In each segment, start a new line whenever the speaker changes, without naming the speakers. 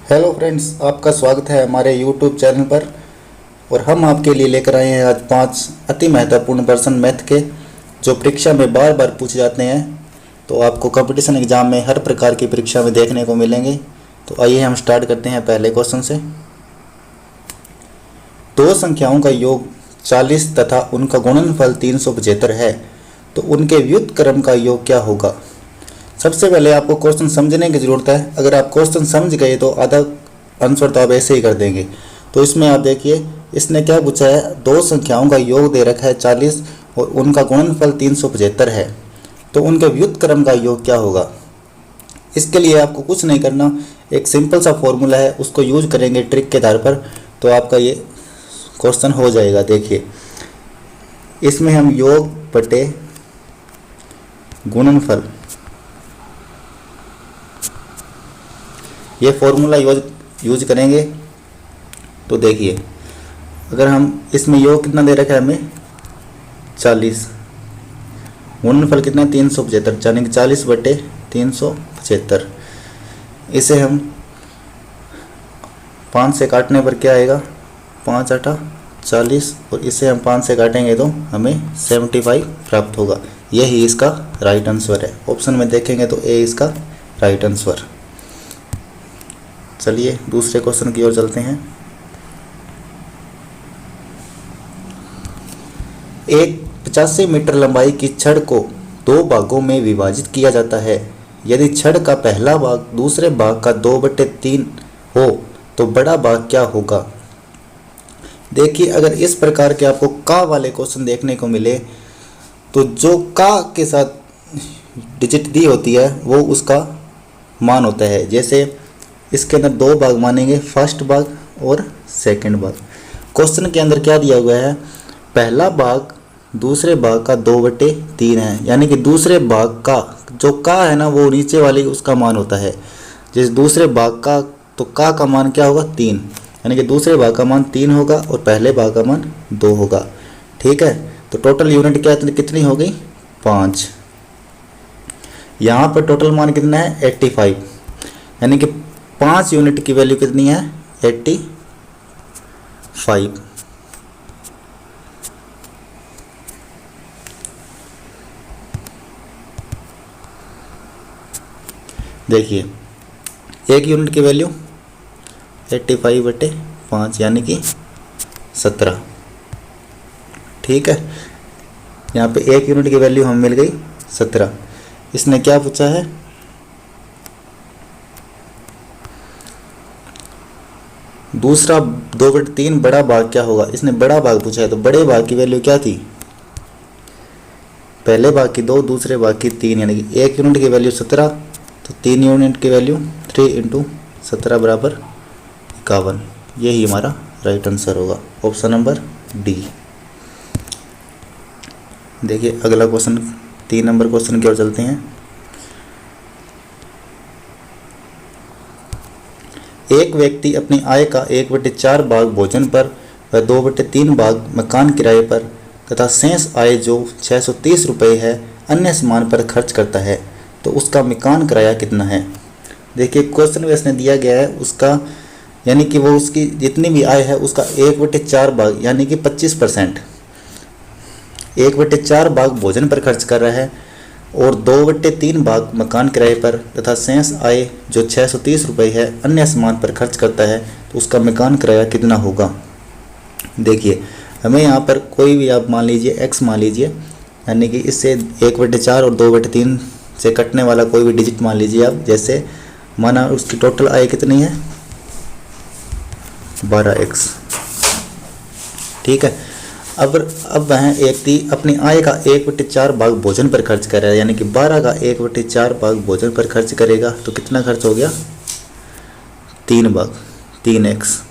Hello friends, आपका स्वागत है हमारे यूट्यूब चैनल पर। और हम आपके लिए लेकर आए हैं आज 5 अति महत्वपूर्ण प्रश्न मैथ के, जो परीक्षा में बार बार पूछे जाते हैं। तो आपको कंपटीशन एग्जाम में हर प्रकार की परीक्षा में देखने को मिलेंगे। तो आइए हम स्टार्ट करते हैं पहले क्वेश्चन से। दो संख्याओं का योग 40 तथा उनका गुणनफल 375 है, तो उनके व्युत्क्रम क्रम का योग क्या होगा। सबसे पहले आपको क्वेश्चन समझने की ज़रूरत है। अगर आप क्वेश्चन समझ गए तो आधा आंसर तो आप ऐसे ही कर देंगे। तो इसमें आप देखिए, इसने क्या पूछा है, दो संख्याओं का योग दे रखा है 40 और उनका गुणनफल 375 है, तो उनके व्युत्क्रम क्रम का योग क्या होगा। इसके लिए आपको कुछ नहीं करना, एक सिंपल सा फॉर्मूला है, उसको यूज करेंगे ट्रिक के आधार पर, तो आपका ये क्वेश्चन हो जाएगा। देखिए, इसमें हम योग बटे गुणनफल, ये फॉर्मूला यूज करेंगे। तो देखिए, अगर हम इसमें योग कितना दे रखा है हमें 40, गुणनफल कितना 375, यानी कि 40 बटे 375। इसे हम 5 से काटने पर क्या आएगा, 5 8 40, और इसे हम 5 से काटेंगे तो हमें 75 प्राप्त होगा। यही इसका राइट आंसर है। ऑप्शन में देखेंगे तो ए इसका राइट आंसर। चलिए दूसरे क्वेश्चन की ओर चलते हैं। एक 85 मीटर लंबाई की छड़ को 2 भागों में विभाजित किया जाता है। यदि छड़ का पहला भाग दूसरे भाग का 2/3 हो तो बड़ा भाग क्या होगा। देखिए, अगर इस प्रकार के आपको का वाले क्वेश्चन देखने को मिले तो जो का के साथ डिजिट दी होती है वो उसका मान होता है। जैसे इसके अंदर 2 भाग मानेंगे, फर्स्ट भाग और सेकंड भाग। क्वेश्चन के अंदर क्या दिया हुआ है, पहला भाग दूसरे भाग का 2/3 है, यानी कि दूसरे भाग का जो का है ना वो नीचे वाली उसका मान होता है। जिस दूसरे भाग का, तो का मान क्या होगा 3, यानी कि दूसरे भाग का मान 3 होगा और पहले भाग का मान 2 होगा। ठीक है, तो टोटल यूनिट क्या कितनी हो गई 5। यहाँ पर टोटल मान कितना है 85, यानी कि 5 यूनिट की वैल्यू कितनी है 85। देखिए, एक यूनिट की वैल्यू 85/5 यानी कि 17। ठीक है, यहाँ पे एक यूनिट की वैल्यू हमें मिल गई 17। इसने क्या पूछा है, दूसरा 2/3 बड़ा भाग क्या होगा। इसने बड़ा भाग पूछा है, तो बड़े भाग की वैल्यू क्या थी, पहले भाग की 2, दूसरे भाग की 3, यानी कि एक यूनिट की वैल्यू 17, तो 3 यूनिट की वैल्यू 3 × 17 = 51। यही हमारा राइट आंसर होगा, ऑप्शन नंबर डी। देखिए अगला क्वेश्चन, 3 नंबर क्वेश्चन की ओर चलते हैं। एक व्यक्ति अपनी आय का 1/4 भाग भोजन पर व 2/3 भाग मकान किराए पर तथा शेष आय जो 630 रुपये है अन्य सामान पर खर्च करता है, तो उसका मकान किराया कितना है। देखिए, क्वेश्चन में इसने दिया गया है उसका, यानी कि वो उसकी जितनी भी आय है उसका 1/4 भाग यानी कि 25%, 1/4 भाग भोजन पर खर्च कर रहा है और 2/3 भाग मकान किराए पर तथा शेष आय जो 630 रुपये है अन्य सामान पर खर्च करता है, तो उसका मकान किराया कितना होगा। देखिए, हमें यहाँ पर कोई भी आप मान लीजिए x मान लीजिए, यानी कि इससे 1/4 और 2/3 से कटने वाला कोई भी डिजिट मान लीजिए आप। जैसे माना उसकी टोटल आय कितनी है 12x। ठीक है, अब वह व्यक्ति अपनी आय का 1/4 भाग भोजन पर खर्च कर रहा है, यानी कि 12 का 1/4 भाग भोजन पर खर्च करेगा, तो कितना खर्च हो गया 3 भाग 3x।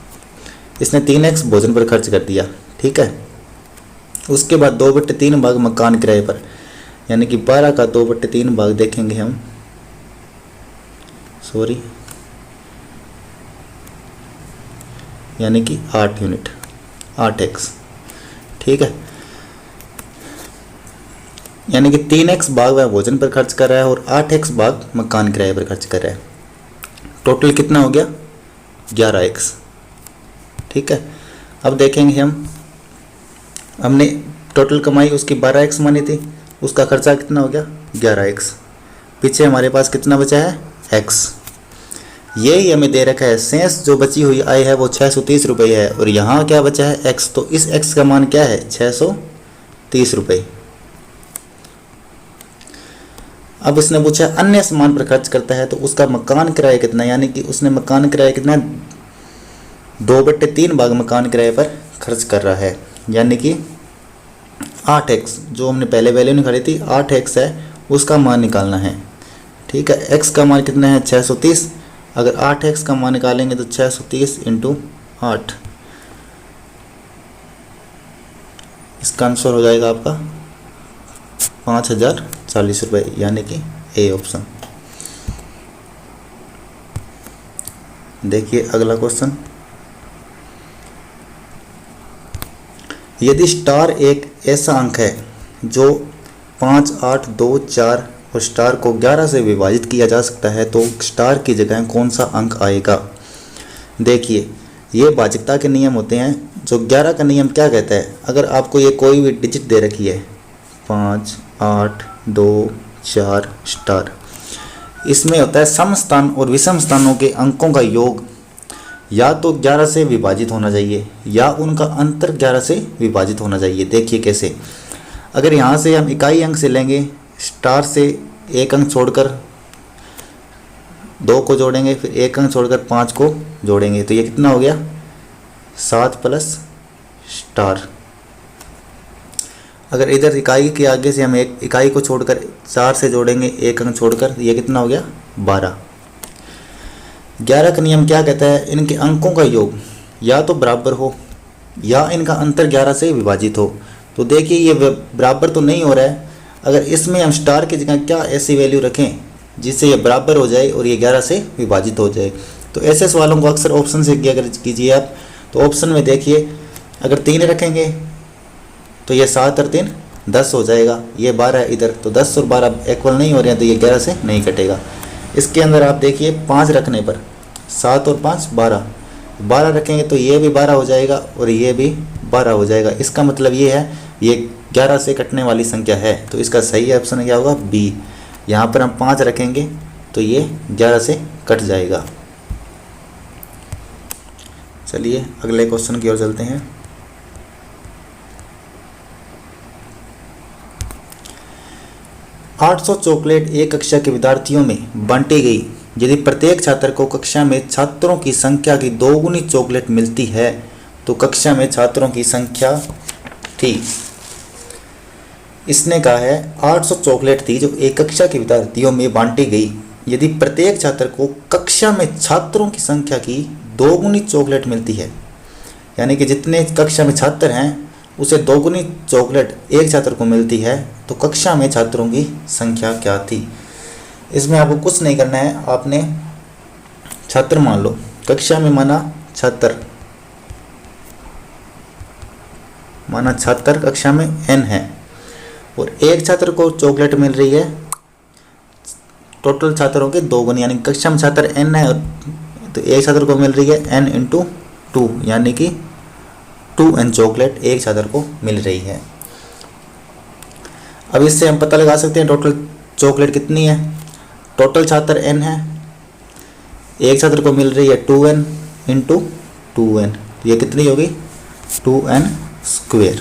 इसने 3x भोजन पर खर्च कर दिया। ठीक है, उसके बाद 2/3 भाग मकान किराए पर, यानी कि 12 का 2/3 भाग देखेंगे हम, यानी कि 8 यूनिट 8x। ठीक है, यानी कि 3x भाग वह भोजन पर खर्च कर रहा है और 8x भाग मकान किराए पर खर्च कर रहा है। टोटल कितना हो गया 11x। ठीक है, अब देखेंगे हमने टोटल कमाई उसकी 12x मानी थी, उसका खर्चा कितना हो गया 11x, पीछे हमारे पास कितना बचा है x। यही हमें दे रखा है, शेष जो बची हुई आय है वो 630 रुपये है, और यहाँ क्या बचा है x, तो इस x का मान क्या है 630 रुपये। अब उसने पूछा अन्य सामान पर खर्च करता है तो उसका मकान किराया कितना, यानी कि उसने मकान किराया कितना 2/3 भाग मकान किराए पर खर्च कर रहा है, यानी कि 8x जो हमने पहले वैल्यू निकाली थी 8x है, उसका मान निकालना है। ठीक है, x का मान कितना है 630, अगर 8x का मान निकालेंगे तो 630 × 8, इसका आंसर हो जाएगा आपका 5040 रुपये, यानी कि ए ऑप्शन। देखिए अगला क्वेश्चन, यदि स्टार एक ऐसा अंक है जो 5, 8, 2, 4 और स्टार को 11 से विभाजित किया जा सकता है तो स्टार की जगह कौन सा अंक आएगा। देखिए ये भाजकता के नियम होते हैं, जो 11 का नियम क्या कहता है, अगर आपको ये कोई भी डिजिट दे रखी है 5, 8, 2, 4 स्टार, इसमें होता है सम स्थान और विषम स्थानों के अंकों का योग या तो 11 से विभाजित होना चाहिए या उनका अंतर 11 से विभाजित होना चाहिए। देखिए कैसे, अगर यहाँ से हम इकाई अंक से लेंगे, स्टार से एक अंक छोड़कर 2 को जोड़ेंगे, फिर एक अंक छोड़कर 5 को जोड़ेंगे, तो ये कितना हो गया 7 प्लस स्टार। अगर इधर इकाई के आगे से हम एक इकाई को छोड़कर 4 से जोड़ेंगे, एक अंक छोड़कर, ये कितना हो गया 12। 11 का नियम क्या कहता है, इनके अंकों का योग या तो बराबर हो या इनका अंतर 11 से विभाजित हो। तो देखिए ये बराबर तो नहीं हो रहा है, अगर इसमें हम स्टार की जगह क्या ऐसी वैल्यू रखें जिससे ये बराबर हो जाए और ये 11 से विभाजित हो जाए। तो ऐसे सवालों को अक्सर ऑप्शन से किया कीजिए आप। तो ऑप्शन में देखिए, अगर 3 रखेंगे तो ये 7 और 3 10 हो जाएगा, ये 12 है इधर, तो 10 और 12 इक्वल नहीं हो रहे हैं तो ये 11 से नहीं कटेगा। इसके अंदर आप देखिए 5 रखने पर 7 और 5 12, 12 रखेंगे तो ये भी 12 हो जाएगा और ये भी 12 हो जाएगा। इसका मतलब ये है ये 11 से कटने वाली संख्या है, तो इसका सही ऑप्शन क्या होगा बी। यहाँ पर हम 5 रखेंगे तो ये 11 से कट जाएगा। चलिए अगले क्वेश्चन की ओर चलते हैं। आठ 800 चॉकलेट एक कक्षा के विद्यार्थियों में बांटी गई, यदि प्रत्येक छात्र को कक्षा में छात्रों की संख्या की 2 गुनी चॉकलेट मिलती है तो कक्षा में छात्रों की संख्या थी। इसने कहा है 800 चॉकलेट थी जो एक कक्षा के विद्यार्थियों में बांटी गई, यदि प्रत्येक छात्र को कक्षा में छात्रों की संख्या की 2 गुनी चॉकलेट मिलती है, यानी कि जितने कक्षा में छात्र हैं उसे 2 गुनी चॉकलेट एक छात्र को मिलती है, तो कक्षा में छात्रों की संख्या क्या थी। इसमें आपको कुछ नहीं करना है, आपने छात्र मान लो, कक्षा में माना छात्र कक्षा में n है और एक छात्र को चॉकलेट मिल रही है टोटल छात्रों के 2 गुनी, यानी कक्षा में छात्र n है तो एक छात्र को मिल रही है n × 2, यानी कि 2n चॉकलेट एक छात्र को मिल रही है। अब इससे हम पता लगा सकते हैं टोटल चॉकलेट कितनी है। टोटल छात्र n है, एक छात्र को मिल रही है 2n × 2n, तो ये कितनी होगी 2n²,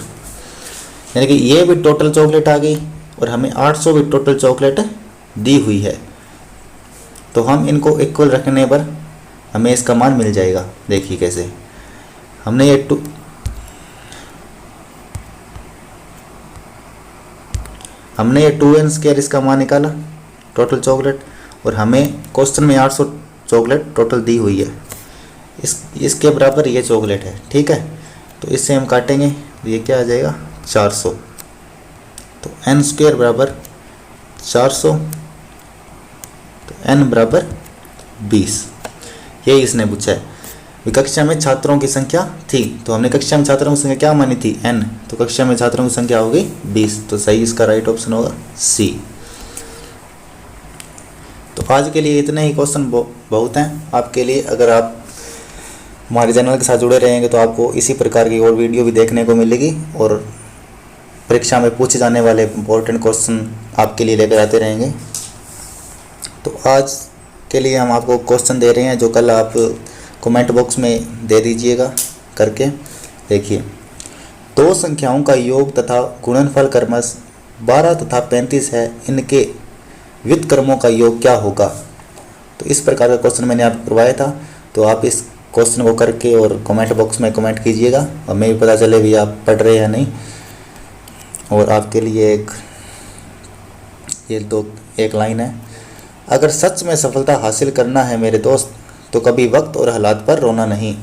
यानी कि ये भी टोटल चॉकलेट आ गई और हमें 800 भी टोटल चॉकलेट दी हुई है, तो हम इनको इक्वल रखने पर हमें इसका मान मिल जाएगा। देखिए कैसे, हमने ये हमने ये 2n² इसका मान निकाला टोटल चॉकलेट, और हमें क्वेश्चन में 800 चॉकलेट टोटल दी हुई है, इसके बराबर ये चॉकलेट है। ठीक है, तो इससे हम काटेंगे तो ये क्या आ जाएगा 400, तो n² बराबर 400, तो n बराबर 20। यही इसने पूछा है, कक्षा में छात्रों की संख्या थी, तो हमने कक्षा में छात्रों की संख्या क्या मानी थी n, तो कक्षा में छात्रों की संख्या हो गई 20, तो सही इसका राइट ऑप्शन होगा सी। तो आज के लिए इतने ही क्वेश्चन बहुत हैं आपके लिए। अगर आप हमारे चैनल के साथ जुड़े रहेंगे तो आपको इसी प्रकार की और वीडियो भी देखने को मिलेगी और परीक्षा में पूछे जाने वाले इम्पोर्टेंट क्वेश्चन आपके लिए लेकर आते रहेंगे। तो आज के लिए हम आपको क्वेश्चन दे रहे हैं जो कल आप कमेंट बॉक्स में दे दीजिएगा करके। देखिए, दो संख्याओं का योग तथा गुणनफल क्रमश 12 तथा 35 है, इनके व्युत्क्रमों का योग क्या होगा। तो इस प्रकार का क्वेश्चन मैंने आपको करवाया था, तो आप इस क्वेश्चन को करके और कमेंट बॉक्स में कमेंट कीजिएगा और हमें भी पता चले भी आप पढ़ रहे हैं या नहीं। और आपके लिए एक लाइन है, अगर सच में सफलता हासिल करना है मेरे दोस्त तो कभी वक्त और हालात पर रोना नहीं।